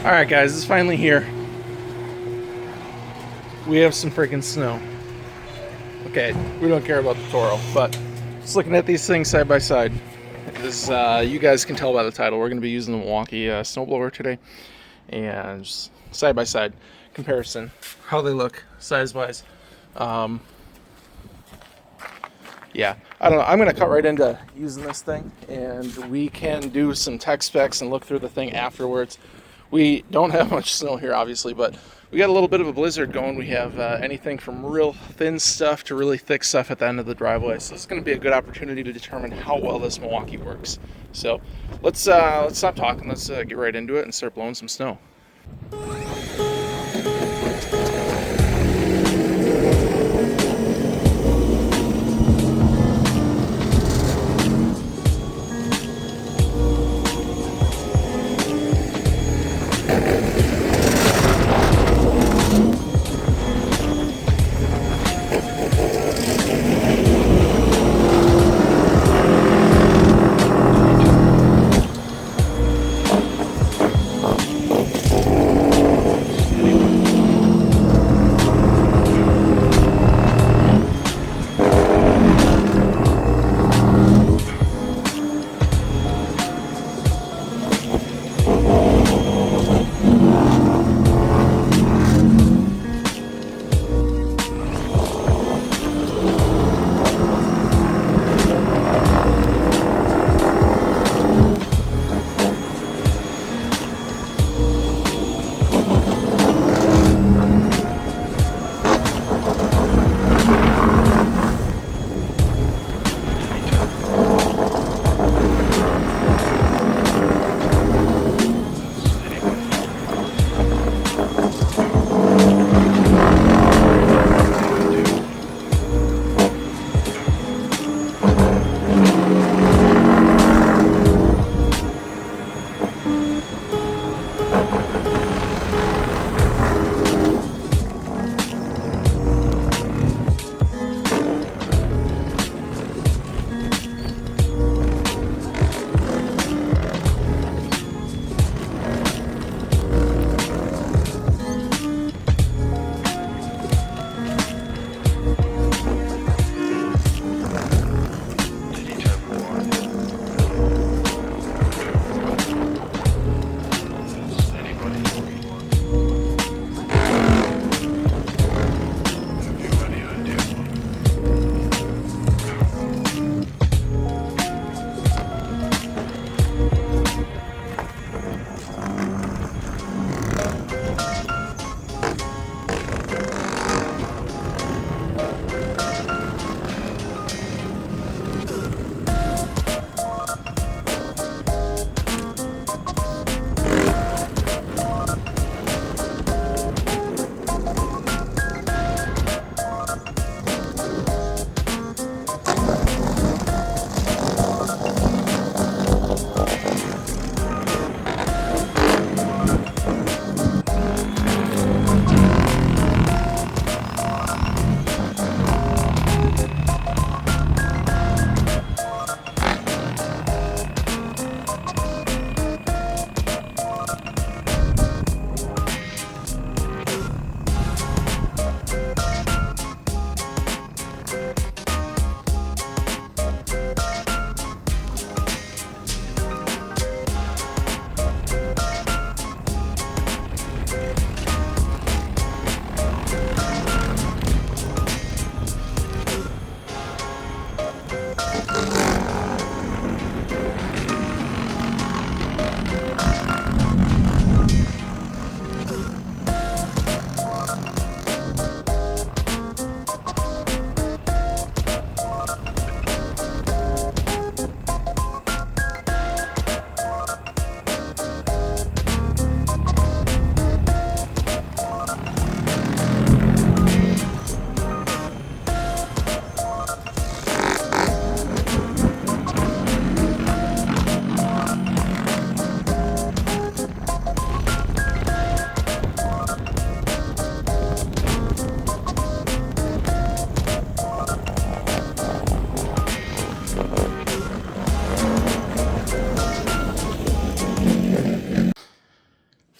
Alright guys, it's finally here. We have some freaking snow. Okay, we don't care about the Toro, but just looking at these things side by side. This, you guys can tell by the title, we're going to be using the Milwaukee Snowblower today. And just side by side comparison, how they look size-wise. Yeah, I don't know. I'm going to cut right into using this thing, and we can do some tech specs and look through the thing afterwards. We don't have much snow here, obviously, but we got a little bit of a blizzard going. We have anything from real thin stuff to really thick stuff at the end of the driveway. So it's going to be a good opportunity to determine how well this Milwaukee works. So let's stop talking. Let's get right into it and start blowing some snow.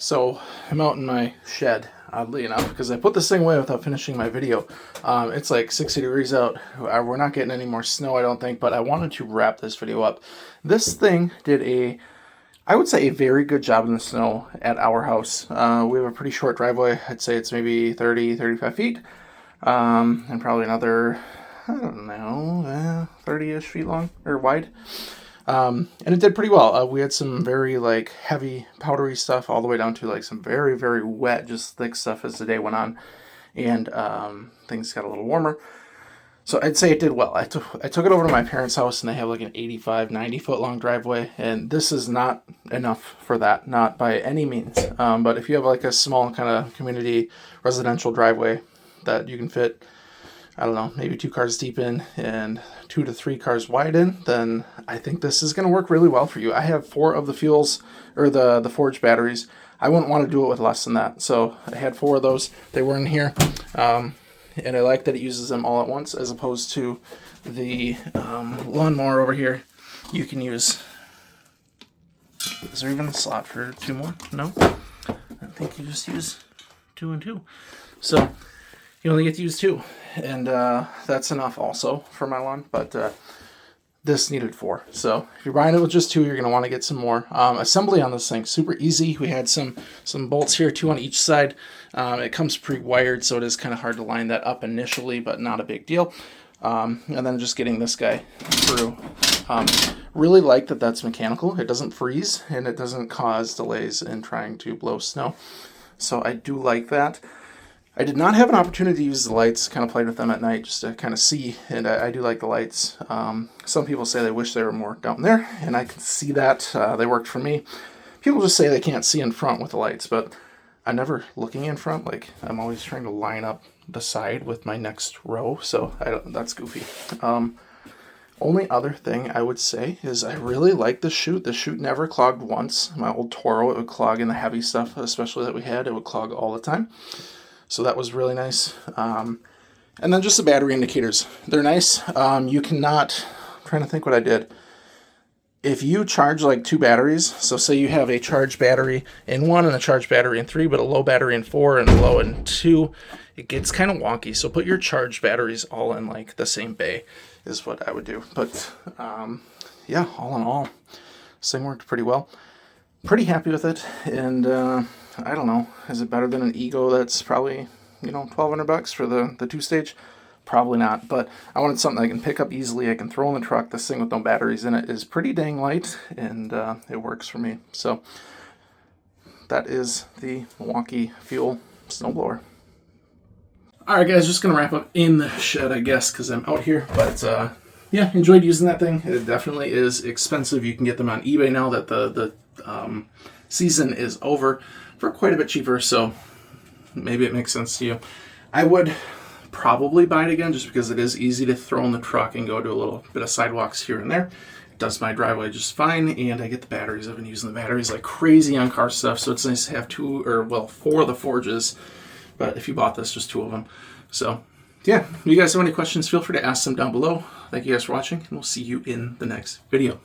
So I'm out in my shed, oddly enough, because I put this thing away without finishing my video. It's like 60 degrees out. We're not getting any more snow, I don't think, but I wanted to wrap this video up. This thing did I would say a very good job in the snow at our house. We have a pretty short driveway. I'd say it's maybe 30, 35 feet. And probably another, I don't know, 30-ish feet long or wide. And it did pretty well. We had some very like heavy powdery stuff all the way down to like some very, very wet, just thick stuff as the day went on. And things got a little warmer. So I'd say it did well. I took it over to my parents' house, and they have like an 85, 90 foot long driveway. And this is not enough for that, not by any means. But if you have like a small kind of community residential driveway that you can fit, I don't know, maybe 2 cars deep in and 2 to 3 cars wide in, then I think this is going to work really well for you. I have 4 of the fuels, or the Forge batteries. I wouldn't want to do it with less than that. So I had 4 of those. They were in here. And I like that it uses them all at once, as opposed to the lawnmower over here. You can use... Is there even a slot for 2 more? No? I think you just use 2 and 2. So you only get to use 2. And that's enough also for my lawn. But this needed 4. So if you're buying it with just 2, you're going to want to get some more. Assembly on this thing, super easy. We had some bolts here, 2 on each side. It comes pre-wired, so it is kind of hard to line that up initially, but not a big deal. And then just getting this guy through. Really like that that's mechanical. It doesn't freeze, and it doesn't cause delays in trying to blow snow. So I do like that. I did not have an opportunity to use the lights, kind of played with them at night just to kind of see, and I do like the lights. Some people say they wish they were more down there, and I can see that. They worked for me. People just say they can't see in front with the lights, but I'm never looking in front. Like, I'm always trying to line up the side with my next row, so that's goofy. Only other thing I would say is I really like the chute. The chute never clogged once. My old Toro, it would clog in the heavy stuff, especially that we had. It would clog all the time. So that was really nice. And then just the battery indicators. They're nice. You cannot... I'm trying to think what I did. If you charge like 2 batteries, so say you have a charged battery in 1 and a charged battery in 3, but a low battery in 4 and a low in 2, it gets kind of wonky. So put your charged batteries all in like the same bay is what I would do. But yeah, all in all, this thing worked pretty well. Pretty happy with it. And I don't know, is it better than an Ego that's probably, $1,200 for the 2-stage? Probably not, but I wanted something I can pick up easily, I can throw in the truck. This thing with no batteries in it is pretty dang light, and it works for me. So that is the Milwaukee Fuel Snowblower. Alright guys, just going to wrap up in the shed, I guess, because I'm out here. But yeah, enjoyed using that thing. It definitely is expensive. You can get them on eBay now that the season is over for quite a bit cheaper, so maybe it makes sense to you. I would probably buy it again just because it is easy to throw in the truck and go do a little bit of sidewalks here and there. It does my driveway just fine, and I get the batteries. I've been using the batteries like crazy on car stuff, so it's nice to have 4 of the Forges, but if you bought this, just 2 of them. So yeah, if you guys have any questions, feel free to ask them down below. Thank you guys for watching, and we'll see you in the next video.